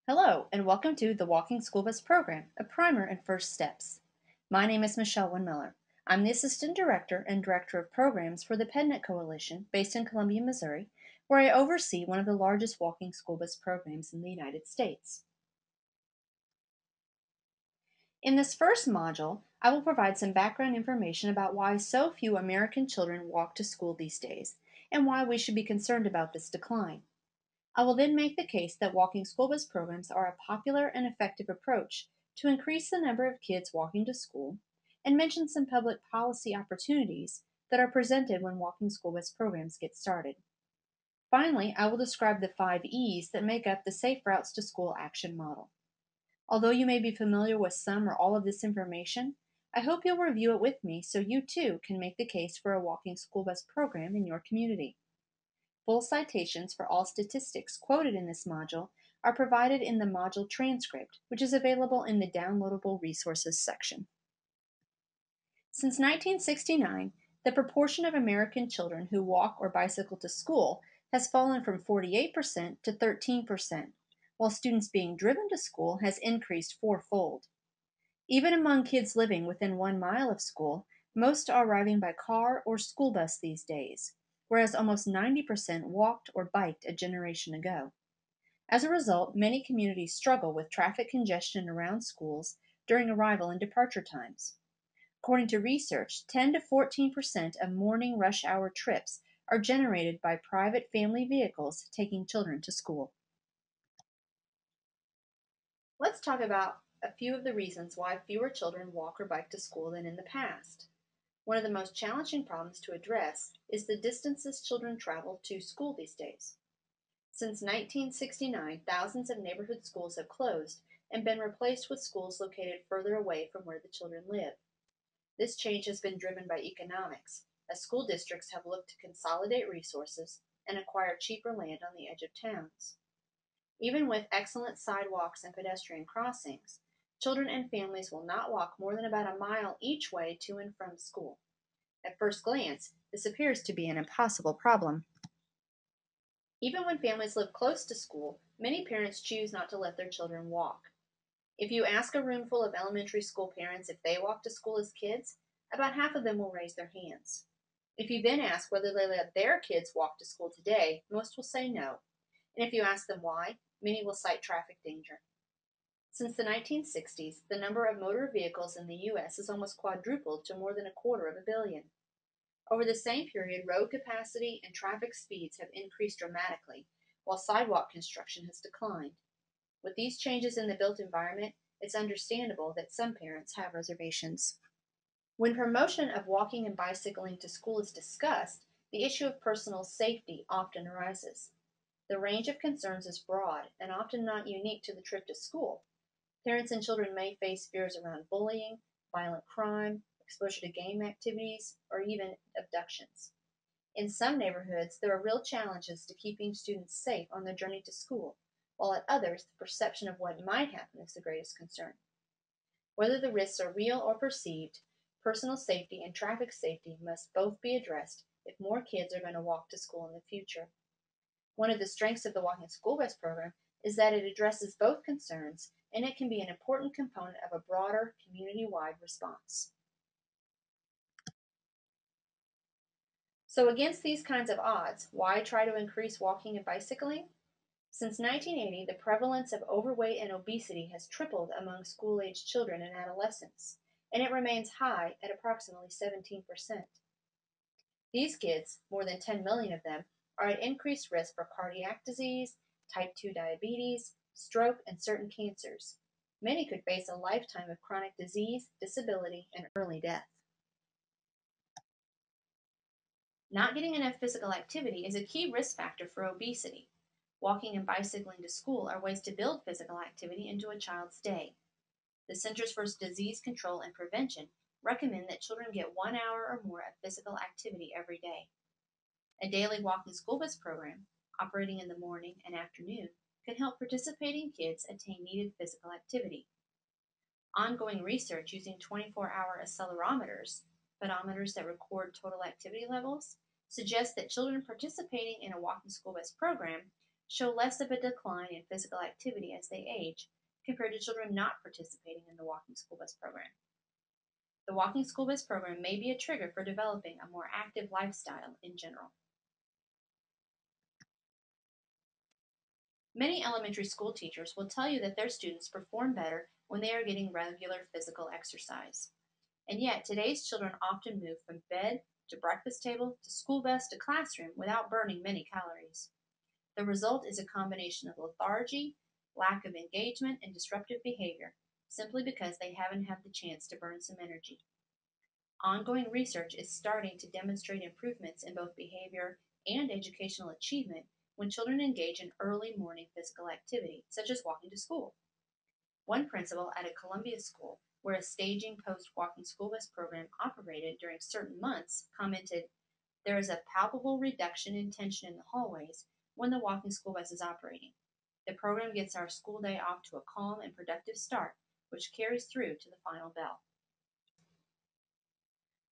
Hello, and welcome to the Walking School Bus Program, a primer and first steps. My name is Michelle Winmiller. I'm the Assistant Director and Director of Programs for the PedNet Coalition based in Columbia, Missouri, where I oversee one of the largest walking school bus programs in the United States. In this first module, I will provide some background information about why so few American children walk to school these days and why we should be concerned about this decline. I will then make the case that walking school bus programs are a popular and effective approach to increase the number of kids walking to school and mention some public policy opportunities that are presented when walking school bus programs get started. Finally, I will describe the 5 E's that make up the Safe Routes to School action model. Although you may be familiar with some or all of this information, I hope you'll review it with me so you too can make the case for a walking school bus program in your community. Full citations for all statistics quoted in this module are provided in the module transcript, which is available in the Downloadable Resources section. Since 1969, the proportion of American children who walk or bicycle to school has fallen from 48% to 13%, while students being driven to school has increased fourfold. Even among kids living within 1 mile of school, most are arriving by car or school bus these days, whereas almost 90% walked or biked a generation ago. As a result, many communities struggle with traffic congestion around schools during arrival and departure times. According to research, 10 to 14% of morning rush hour trips are generated by private family vehicles taking children to school. Let's talk about a few of the reasons why fewer children walk or bike to school than in the past. One of the most challenging problems to address is the distances children travel to school these days. Since 1969, thousands of neighborhood schools have closed and been replaced with schools located further away from where the children live. This change has been driven by economics, as school districts have looked to consolidate resources and acquire cheaper land on the edge of towns. Even with excellent sidewalks and pedestrian crossings, children and families will not walk more than about a mile each way to and from school. At first glance, this appears to be an impossible problem. Even when families live close to school, many parents choose not to let their children walk. If you ask a room full of elementary school parents if they walk to school as kids, about half of them will raise their hands. If you then ask whether they let their kids walk to school today, most will say no. And if you ask them why, many will cite traffic danger. Since the 1960s, the number of motor vehicles in the U.S. has almost quadrupled to more than 250 million. Over the same period, road capacity and traffic speeds have increased dramatically, while sidewalk construction has declined. With these changes in the built environment, it's understandable that some parents have reservations. When promotion of walking and bicycling to school is discussed, the issue of personal safety often arises. The range of concerns is broad and often not unique to the trip to school. Parents and children may face fears around bullying, violent crime, exposure to game activities, or even abductions. In some neighborhoods, there are real challenges to keeping students safe on their journey to school, while at others, the perception of what might happen is the greatest concern. Whether the risks are real or perceived, personal safety and traffic safety must both be addressed if more kids are going to walk to school in the future. One of the strengths of the Walking School Bus program is that it addresses both concerns and it can be an important component of a broader community-wide response. So against these kinds of odds, why try to increase walking and bicycling? Since 1980, the prevalence of overweight and obesity has tripled among school-aged children and adolescents, and it remains high at approximately 17%. These kids, more than 10 million of them, are at increased risk for cardiac disease, type 2 diabetes, stroke, and certain cancers. Many could face a lifetime of chronic disease, disability, and early death. Not getting enough physical activity is a key risk factor for obesity. Walking and bicycling to school are ways to build physical activity into a child's day. The Centers for Disease Control and Prevention recommend that children get 1 hour or more of physical activity every day. A daily walking school bus program, operating in the morning and afternoon, can help participating kids attain needed physical activity. Ongoing research using 24-hour accelerometers, pedometers that record total activity levels, suggests that children participating in a walking school bus program show less of a decline in physical activity as they age compared to children not participating in the walking school bus program. The walking school bus program may be a trigger for developing a more active lifestyle in general. Many elementary school teachers will tell you that their students perform better when they are getting regular physical exercise. And yet, today's children often move from bed to breakfast table to school bus to classroom without burning many calories. The result is a combination of lethargy, lack of engagement, and disruptive behavior, simply because they haven't had the chance to burn some energy. Ongoing research is starting to demonstrate improvements in both behavior and educational achievement when children engage in early morning physical activity, such as walking to school. One principal at a Columbia school, where a staging post walking school bus program operated during certain months, commented, "There is a palpable reduction in tension in the hallways when the walking school bus is operating. The program gets our school day off to a calm and productive start, which carries through to the final bell."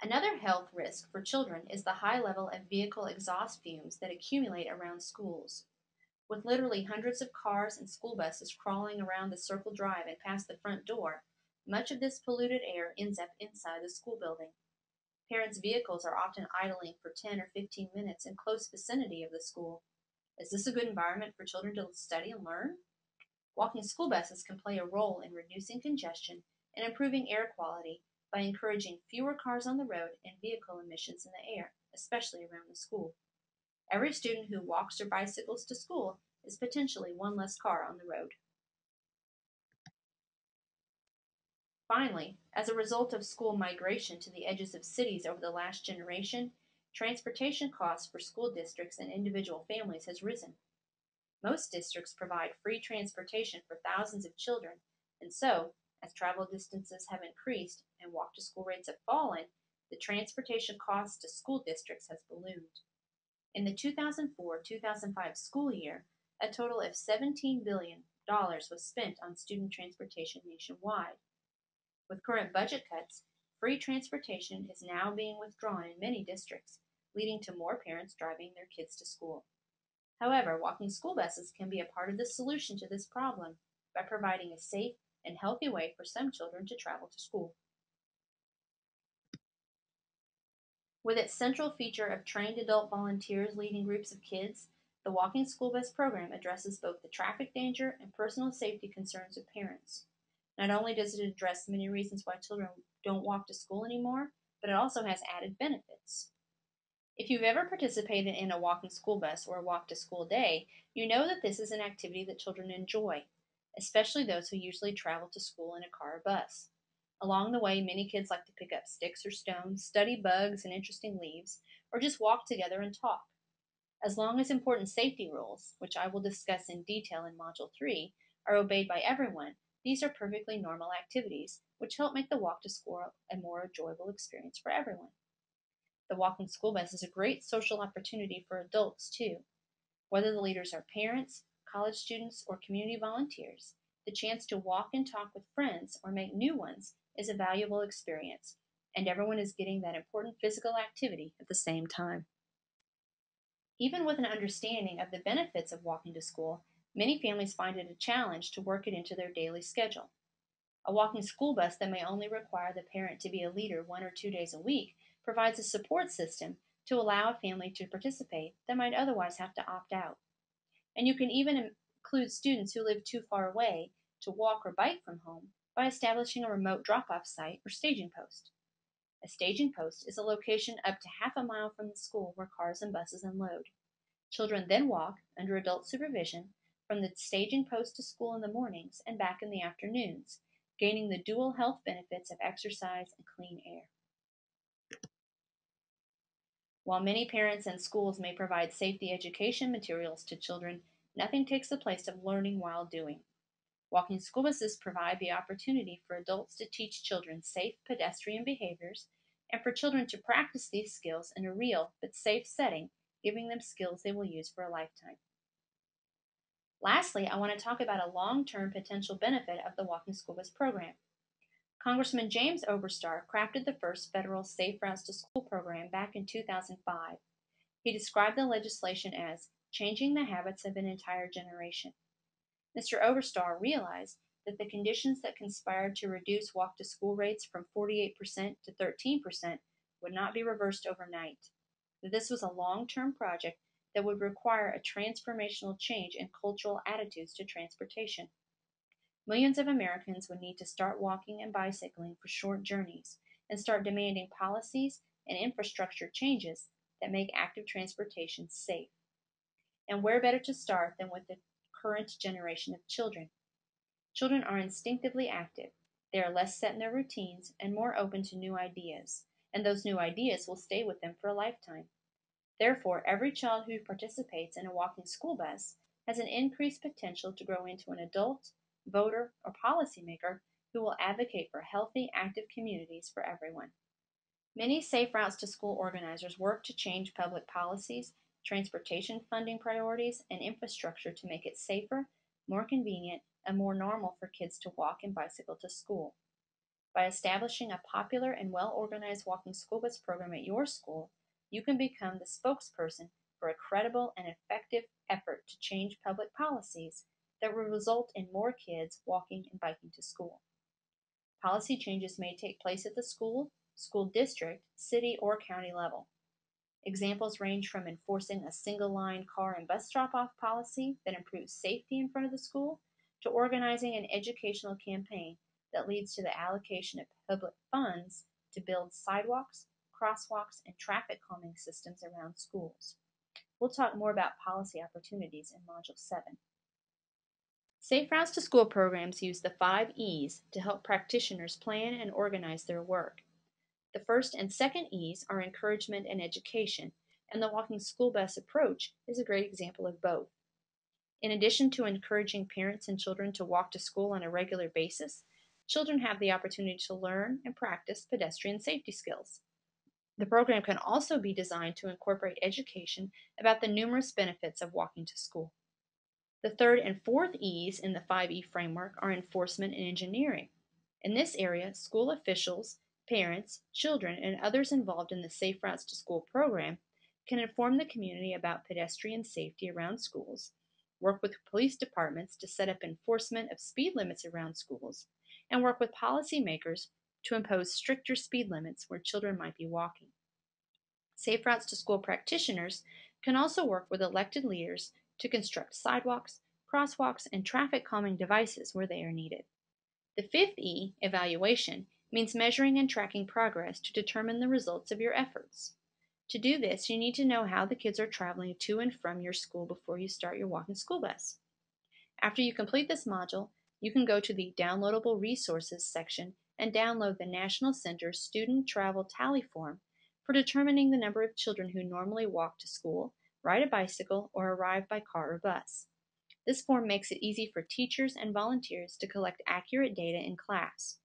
Another health risk for children is the high level of vehicle exhaust fumes that accumulate around schools. With literally hundreds of cars and school buses crawling around the Circle Drive and past the front door, much of this polluted air ends up inside the school building. Parents' vehicles are often idling for 10 or 15 minutes in close vicinity of the school. Is this a good environment for children to study and learn? Walking school buses can play a role in reducing congestion and improving air quality by encouraging fewer cars on the road and vehicle emissions in the air, especially around the school. Every student who walks or bicycles to school is potentially one less car on the road. Finally, as a result of school migration to the edges of cities over the last generation, transportation costs for school districts and individual families has risen. Most districts provide free transportation for thousands of children, and so, as travel distances have increased and walk to school rates have fallen, the transportation cost to school districts has ballooned. In the 2004-2005 school year, a total of $17 billion was spent on student transportation nationwide. With current budget cuts, free transportation is now being withdrawn in many districts, leading to more parents driving their kids to school. However, walking school buses can be a part of the solution to this problem by providing a safe and healthy way for some children to travel to school. With its central feature of trained adult volunteers leading groups of kids, the walking school bus program addresses both the traffic danger and personal safety concerns of parents. Not only does it address many reasons why children don't walk to school anymore, but it also has added benefits. If you've ever participated in a walking school bus or a walk to school day, you know that this is an activity that children enjoy, especially those who usually travel to school in a car or bus. Along the way, many kids like to pick up sticks or stones, study bugs and interesting leaves, or just walk together and talk. As long as important safety rules, which I will discuss in detail in Module 3, are obeyed by everyone, these are perfectly normal activities which help make the walk to school a more enjoyable experience for everyone. The walking school bus is a great social opportunity for adults, too. Whether the leaders are parents, college students, or community volunteers, the chance to walk and talk with friends or make new ones is a valuable experience, and everyone is getting that important physical activity at the same time. Even with an understanding of the benefits of walking to school, many families find it a challenge to work it into their daily schedule. A walking school bus that may only require the parent to be a leader 1 or 2 days a week provides a support system to allow a family to participate that might otherwise have to opt out. And you can even include students who live too far away to walk or bike from home by establishing a remote drop off site or staging post. A staging post is a location up to half a mile from the school where cars and buses unload. Children then walk, under adult supervision, from the staging post to school in the mornings and back in the afternoons, gaining the dual health benefits of exercise and clean air. While many parents and schools may provide safety education materials to children, nothing takes the place of learning while doing. Walking school buses provide the opportunity for adults to teach children safe pedestrian behaviors and for children to practice these skills in a real but safe setting, giving them skills they will use for a lifetime. Lastly, I want to talk about a long-term potential benefit of the Walking School Bus program. Congressman James Oberstar crafted the first federal Safe Routes to School program back in 2005. He described the legislation as changing the habits of an entire generation. Mr. Overstar realized that the conditions that conspired to reduce walk to school rates from 48% to 13% would not be reversed overnight, that this was a long term project that would require a transformational change in cultural attitudes to transportation. Millions of Americans would need to start walking and bicycling for short journeys and start demanding policies and infrastructure changes that make active transportation safe. And where better to start than with the current generation of children? Children are instinctively active. They are less set in their routines and more open to new ideas, and those new ideas will stay with them for a lifetime. Therefore, every child who participates in a walking school bus has an increased potential to grow into an adult, voter, or policymaker who will advocate for healthy, active communities for everyone. Many Safe Routes to School organizers work to change public policies, transportation funding priorities, and infrastructure to make it safer, more convenient, and more normal for kids to walk and bicycle to school. By establishing a popular and well organized walking school bus program at your school, you can become the spokesperson for a credible and effective effort to change public policies that will result in more kids walking and biking to school. Policy changes may take place at the school, school district, city, or county level. Examples range from enforcing a single line car and bus drop off policy that improves safety in front of the school to organizing an educational campaign that leads to the allocation of public funds to build sidewalks, crosswalks, and traffic calming systems around schools. We'll talk more about policy opportunities in Module 7. Safe Routes to School programs use the 5 E's to help practitioners plan and organize their work. The first and second E's are encouragement and education, and the walking school bus approach is a great example of both. In addition to encouraging parents and children to walk to school on a regular basis, children have the opportunity to learn and practice pedestrian safety skills. The program can also be designed to incorporate education about the numerous benefits of walking to school. The third and fourth E's in the 5E framework are enforcement and engineering. In this area, school officials, parents, children, and others involved in the Safe Routes to School program can inform the community about pedestrian safety around schools, work with police departments to set up enforcement of speed limits around schools, and work with policymakers to impose stricter speed limits where children might be walking. Safe Routes to School practitioners can also work with elected leaders to construct sidewalks, crosswalks, and traffic calming devices where they are needed. The fifth E, evaluation, means measuring and tracking progress to determine the results of your efforts. To do this, you need to know how the kids are traveling to and from your school before you start your walking school bus. After you complete this module, you can go to the Downloadable Resources section and download the National Center Student Travel Tally Form for determining the number of children who normally walk to school, ride a bicycle, or arrive by car or bus. This form makes it easy for teachers and volunteers to collect accurate data in class.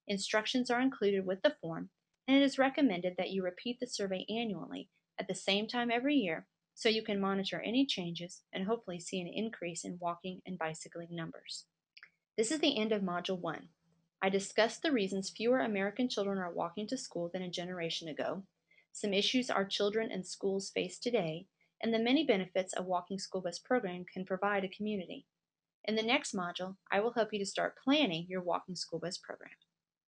Instructions are included with the form, and it is recommended that you repeat the survey annually at the same time every year so you can monitor any changes and hopefully see an increase in walking and bicycling numbers. This is the end of Module 1. I discussed the reasons fewer American children are walking to school than a generation ago, some issues our children and schools face today, and the many benefits a walking school bus program can provide a community. In the next module, I will help you to start planning your walking school bus program.